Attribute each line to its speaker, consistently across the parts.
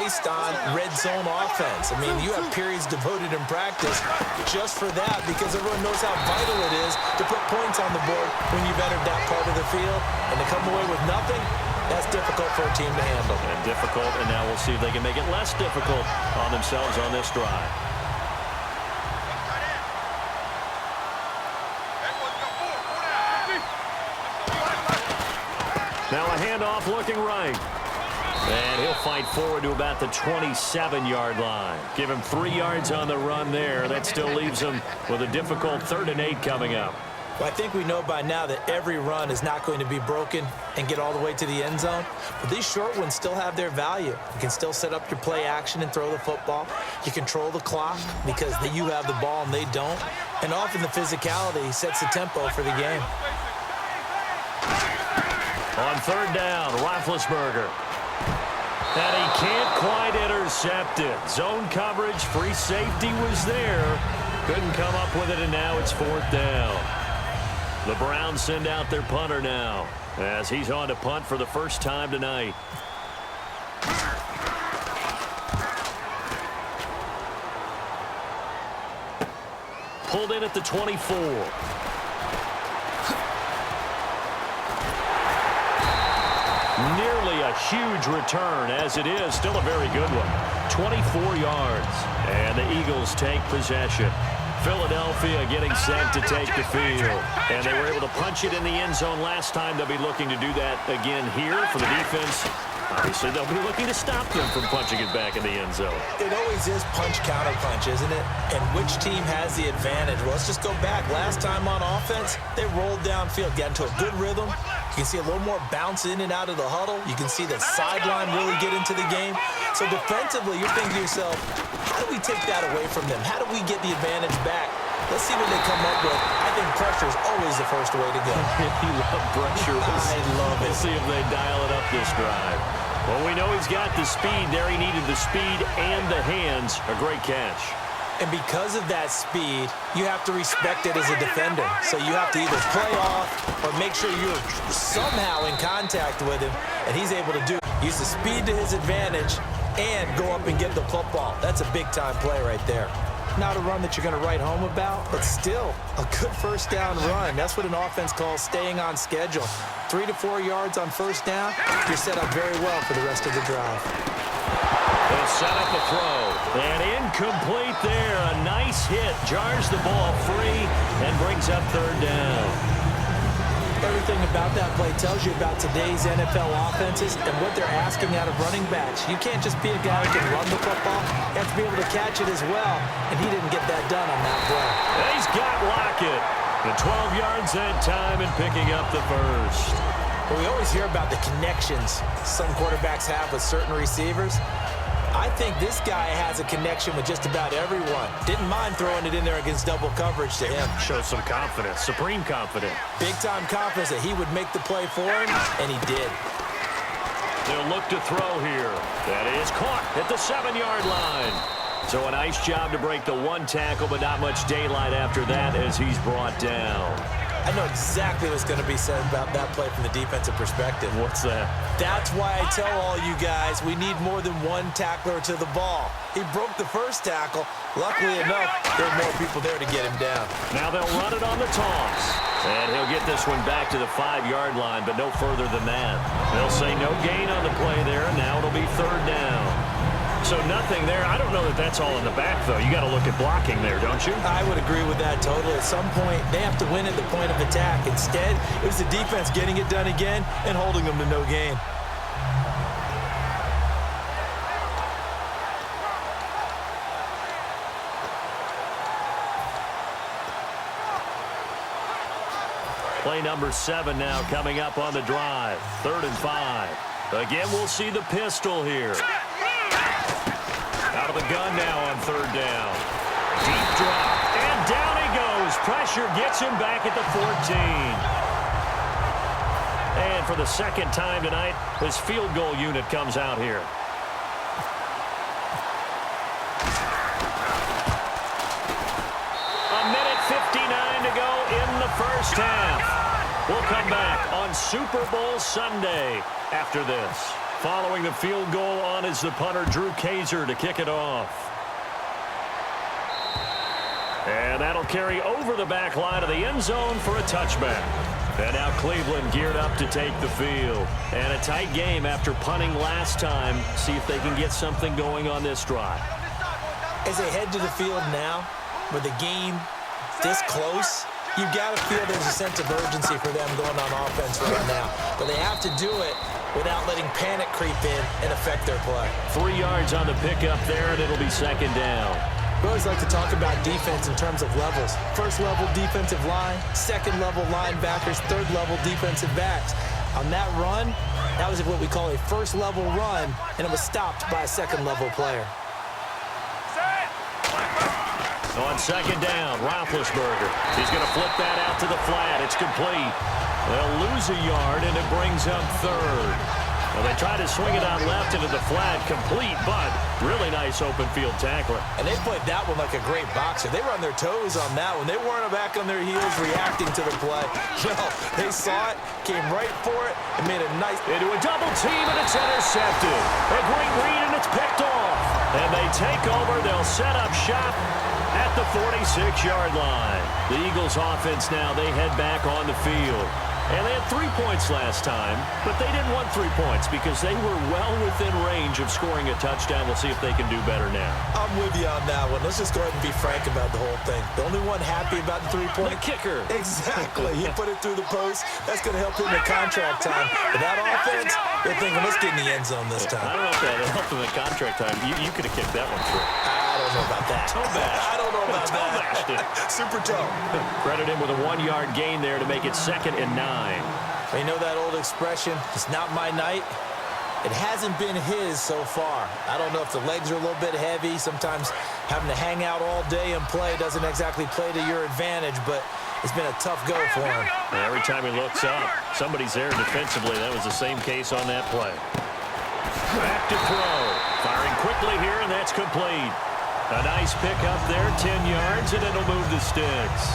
Speaker 1: based on red zone offense. I mean, you have periods devoted in practice just for that because everyone knows how vital it is to put points on the board when you've entered that part of the field. And to come away with nothing, that's difficult for a team to handle.
Speaker 2: And difficult, and now we'll see if they can make it less difficult on themselves on this drive. Now a handoff looking right. And he'll fight forward to about the 27-yard line. Give him 3 yards on the run there. That still leaves him with a difficult 3rd and 8 coming up.
Speaker 1: Well, I think we know by now that every run is not going to be broken and get all the way to the end zone. But these short ones still have their value. You can still set up your play action and throw the football. You control the clock because you have the ball and they don't. And often the physicality sets the tempo for the game.
Speaker 2: On 3rd down, Roethlisberger. And he can't quite intercept it. Zone coverage, free safety was there. Couldn't come up with it, and now it's 4th down. The Browns send out their punter now as he's on to punt for the first time tonight. Pulled in at the 24. Nearly a huge return, as it is still a very good one. 24 yards, and the Eagles take possession. Philadelphia getting set to take the field. And they were able to punch it in the end zone last time. They'll be looking to do that again here for the defense. Obviously, they'll be looking to stop them from punching it back in the end zone.
Speaker 1: It always is punch-counter-punch, isn't it? And which team has the advantage? Well, let's just go back. Last time on offense, they rolled downfield, got into a good rhythm. You can see a little more bounce in and out of the huddle. You can see the sideline really get into the game. So defensively, you're thinking to yourself, how do we take that away from them? How do we get the advantage back? Let's see what they come up with. I think pressure is always the first way to go.
Speaker 2: You love pressure.
Speaker 1: I love it.
Speaker 2: We'll see if they dial it up this drive. Well, we know he's got the speed there. He needed the speed and the hands. A great catch.
Speaker 1: And because of that speed, you have to respect it as a defender. So you have to either play off or make sure you're somehow in contact with him, and he's able to do it. Use the speed to his advantage and go up and get the football. That's a big-time play right there. Not a run that you're going to write home about, but still a good first down run. That's what an offense calls staying on schedule. 3 to 4 yards on first down, you're set up very well for the rest of the drive.
Speaker 2: They'll set up a throw. And incomplete there. A nice hit. Jars the ball free and brings up 3rd down.
Speaker 1: Everything about that play tells you about today's NFL offenses and what they're asking out of running backs. You can't just be a guy who can run the football. You have to be able to catch it as well, and he didn't get that done on that play.
Speaker 2: And he's got Lockett. The 12 yards that time and picking up the first.
Speaker 1: Well, we always hear about the connections some quarterbacks have with certain receivers. I think this guy has a connection with just about everyone. Didn't mind throwing it in there against double coverage to him.
Speaker 2: Shows some confidence, supreme confidence.
Speaker 1: Big-time confidence that he would make the play for him, and he did.
Speaker 2: They'll look to throw here. That is caught at the 7-yard line. So a nice job to break the 1 tackle, but not much daylight after that as he's brought down.
Speaker 1: I know exactly what's going to be said about that play from the defensive perspective.
Speaker 2: What's that?
Speaker 1: That's why I tell all you guys we need more than 1 tackler to the ball. He broke the first tackle. Luckily enough, there were more people there to get him down.
Speaker 2: Now they'll run it on the toss. And he'll get this one back to the 5-yard line, but no further than that. They'll say no gain on the play there. Now it'll be 3rd down. So nothing there. I don't know that that's all in the back, though. You got to look at blocking there, don't you?
Speaker 1: I would agree with that totally. At some point, they have to win at the point of attack. Instead, it was the defense getting it done again and holding them to no gain.
Speaker 2: Play number 7 now coming up on the drive. 3rd and 5. Again, we'll see the pistol here. Out of the gun now on 3rd down. Deep drop. And down he goes. Pressure gets him back at the 14. And for the 2nd time tonight, his field goal unit comes out here. A minute 59 to go in the first half. We'll come back on Super Bowl Sunday after this. Following the field goal on is the punter, Drew Kaiser, to kick it off. And that'll carry over the back line of the end zone for a touchback. And now Cleveland geared up to take the field. And a tight game after punting last time. See if they can get something going on this drive.
Speaker 1: As they head to the field now, with the game this close, you've got to feel there's a sense of urgency for them going on offense right now. But they have to do it without letting panic creep in and affect their play.
Speaker 2: 3 yards on the pickup there, and it'll be second down.
Speaker 1: We always like to talk about defense in terms of levels. First level defensive line, second level linebackers, third level defensive backs. On that run, that was what we call a first level run, and it was stopped by a second level player.
Speaker 2: On second down, Roethlisberger. He's going to flip that out to the flat. It's complete. They'll lose a yard, and it brings up third. Well, they try to swing it out left into the flat, complete, but really nice open field tackler.
Speaker 1: And they played that one like a great boxer. They were on their toes on that one. They weren't back on their heels reacting to the play. No, they saw it, came right for it, and made a nice...
Speaker 2: Into a double team, and it's intercepted. A great read, and it's picked off. And they take over. They'll set up shop at the 46-yard line. The Eagles offense now, they head back on the field. And they had 3 points last time, but they didn't want 3 points because they were well within range of scoring a touchdown. We'll see if they can do better now.
Speaker 1: I'm with you on that one. Let's just go ahead and be frank about the whole thing. The only one happy about the 3-point...
Speaker 2: The kicker.
Speaker 1: Exactly. He put it through the post. That's going to help him in contract time. But that offense, they're thinking, let's get in the end zone this time.
Speaker 2: I don't know if that helped him in contract time. You could have kicked that one through.
Speaker 1: I don't know about that.
Speaker 2: Toe bash.
Speaker 1: I don't know about
Speaker 2: toe
Speaker 1: that.
Speaker 2: bashed it.
Speaker 1: Super toe.
Speaker 2: Credit him with a 1-yard gain there to make it 2nd and 9.
Speaker 1: You know that old expression, it's not my night? It hasn't been his so far. I don't know if the legs are a little bit heavy. Sometimes having to hang out all day and play doesn't exactly play to your advantage, but it's been a tough go for him.
Speaker 2: And every time he looks up, somebody's there defensively. That was the same case on that play. Back to throw. Firing quickly here, and that's complete. A nice pickup there, 10 yards, and it'll move the sticks.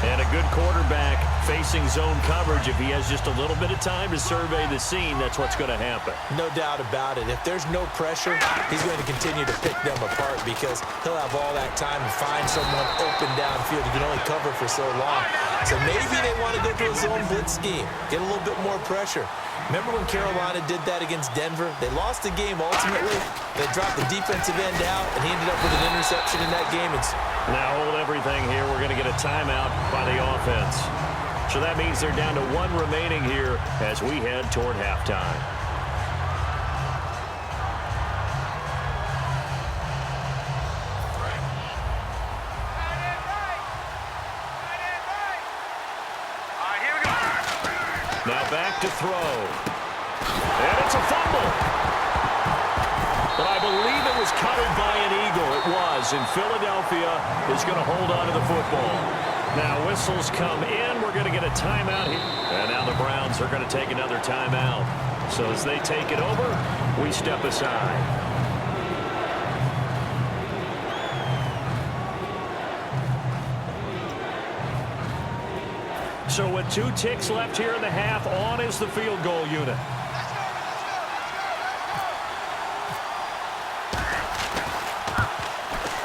Speaker 2: And a good quarterback facing zone coverage. If he has just a little bit of time to survey the scene, that's what's going to happen.
Speaker 1: No doubt about it. If there's no pressure, he's going to continue to pick them apart because he'll have all that time to find someone open downfield. He can only cover for so long. So maybe they want to go to a zone blitz scheme, get a little bit more pressure. Remember when Carolina did that against Denver? They lost the game ultimately. They dropped the defensive end out, and he ended up with an interception in that game.
Speaker 2: Now hold everything here. We're going to get a timeout by the offense. So that means they're down to 1 remaining here as we head toward halftime. Now back to throw. And it's a fumble. But I believe it was covered by an Eagle. It was. And Philadelphia is going to hold on to the football. Now whistles come in. We're going to get a timeout here. And now the Browns are going to take another timeout. So as they take it over, we step aside. So with 2 ticks left here in the half, on is the field goal unit.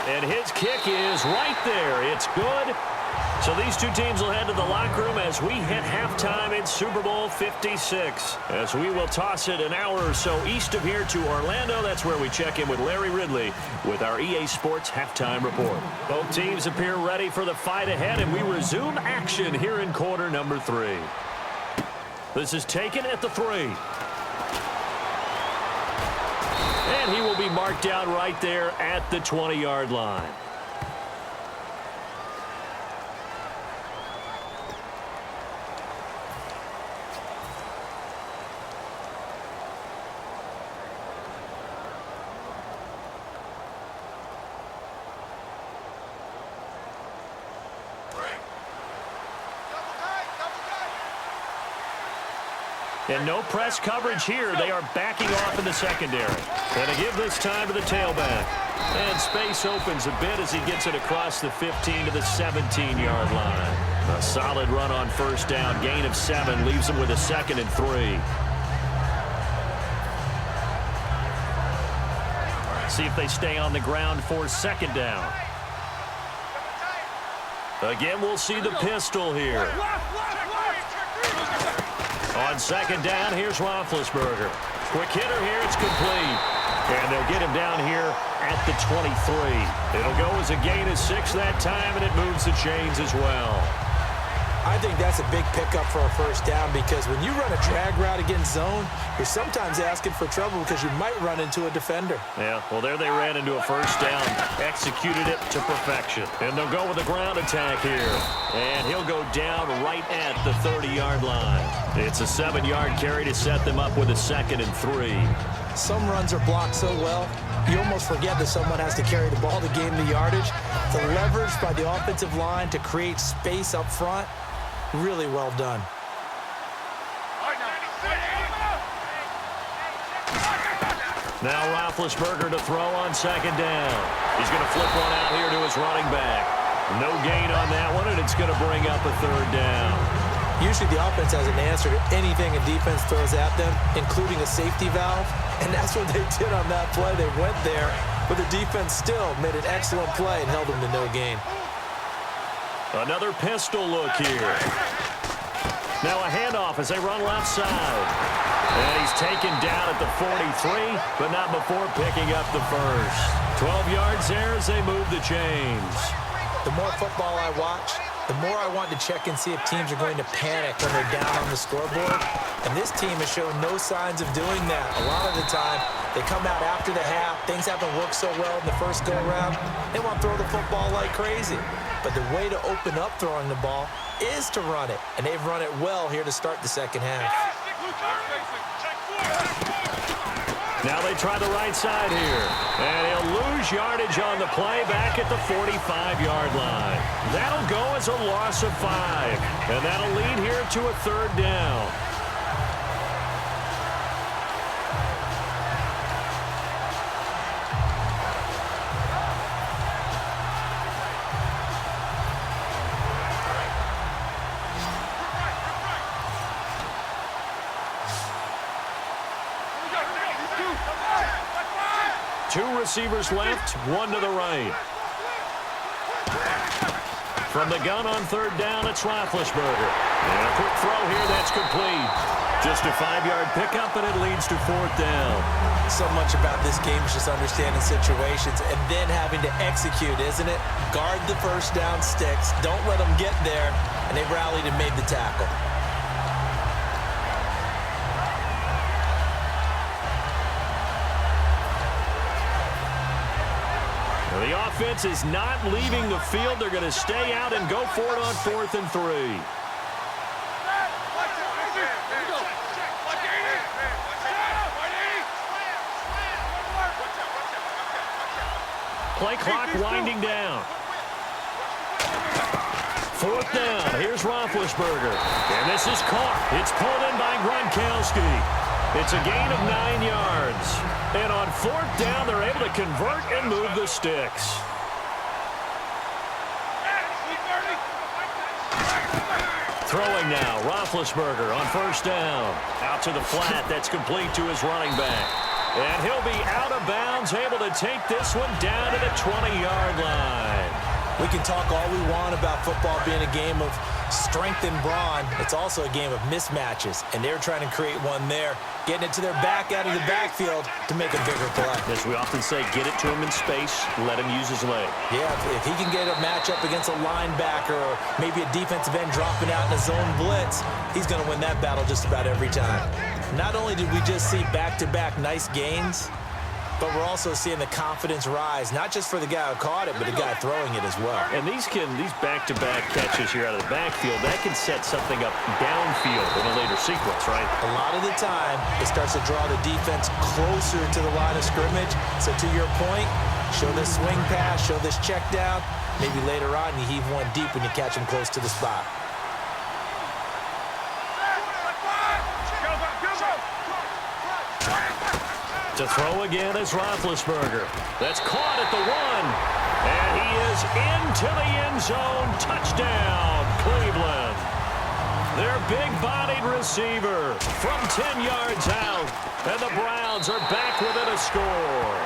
Speaker 2: And his kick is right there. It's good. So these two teams will head to the locker room as we hit halftime in Super Bowl 56. As we will toss it an hour or so east of here to Orlando. That's where we check in with Larry Ridley with our EA Sports halftime report. Both teams appear ready for the fight ahead, and we resume action here in quarter number 3. This is taken at the 3. And he will be marked down right there at the 20-yard line. And no press coverage here. They are backing off in the secondary. And to give this time to the tailback. And space opens a bit as he gets it across the 15 to the 17-yard line. A solid run on first down. Gain of 7 leaves him with a 2nd and 3. see if they stay on the ground for second down. Again, we'll see the pistol here. On second down, here's Roethlisberger. Quick hitter here, it's complete. And they'll get him down here at the 23. It'll go as a gain of 6 that time, and it moves the chains as well.
Speaker 1: I think that's a big pickup for a first down because when you run a drag route against zone, you're sometimes asking for trouble because you might run into a defender.
Speaker 2: Yeah, well, there they ran into a first down, executed it to perfection. And they'll go with a ground attack here. And he'll go down right at the 30-yard line. It's a 7-yard carry to set them up with a 2nd and 3.
Speaker 1: Some runs are blocked so well, you almost forget that someone has to carry the ball to gain the yardage. The leverage by the offensive line to create space up front, really well done.
Speaker 2: Now Roethlisberger to throw on second down. He's going to flip one out here to his running back. No gain on that one, and it's going to bring up a 3rd down.
Speaker 1: Usually the offense has an answer to anything a defense throws at them, including a safety valve, and that's what they did on that play. They went there, but the defense still made an excellent play and held them to no gain.
Speaker 2: Another pistol look here. Now a handoff as they run left side. And he's taken down at the 43, but not before picking up the first. 12 yards there as they move the chains.
Speaker 1: The more football I watch, the more I want to check and see if teams are going to panic when they're down on the scoreboard. And this team has shown no signs of doing that. A lot of the time, they come out after the half. Things haven't worked so well in the first go-around. They want to throw the football like crazy. But the way to open up throwing the ball is to run it. And they've run it well here to start the second half.
Speaker 2: Now they try the right side here. And he'll lose yardage on the play back at the 45-yard line. That'll go as a loss of 5. And that'll lead here to a 3rd down. Two receivers left, one to the right. From the gun on 3rd down, it's Roethlisberger. And a quick throw here, that's complete. Just a 5-yard pickup, and it leads to 4th down.
Speaker 1: So much about this game is just understanding situations and then having to execute, isn't it? Guard the first down sticks. Don't let them get there. And they rallied and made the tackle.
Speaker 2: The offense is not leaving the field. They're going to stay out and go for it on 4th and 3. Play clock winding down. 4th down. Here's Roethlisberger. And this is caught. It's pulled in by Gronkowski. It's a gain of 9 yards. And on 4th down, they're able to convert and move the sticks. Throwing now, Roethlisberger on 1st down. Out to the flat, that's complete to his running back. And he'll be out of bounds, able to take this one down to the 20-yard line.
Speaker 1: We can talk all we want about football being a game of strength and brawn. It's also a game of mismatches, and they're trying to create one there, getting it to their back out of the backfield to make a bigger play.
Speaker 2: As we often say, get it to him in space, let him use his leg.
Speaker 1: Yeah, if he can get a matchup against a linebacker or maybe a defensive end dropping out in a zone blitz, he's going to win that battle just about every time. Not only did we just see back-to-back nice gains, but we're also seeing the confidence rise, not just for the guy who caught it, but the guy throwing it as well.
Speaker 2: And these back-to-back catches here out of the backfield, that can set something up downfield in a later sequence, right?
Speaker 1: A lot of the time, it starts to draw the defense closer to the line of scrimmage. So to your point, show this swing pass, show this check down. Maybe later on, you heave one deep when you catch him close to the spot.
Speaker 2: To throw again is Roethlisberger. That's caught at the 1. And he is into the end zone. Touchdown, Cleveland. Their big-bodied receiver from 10 yards out. And the Browns are back within a score.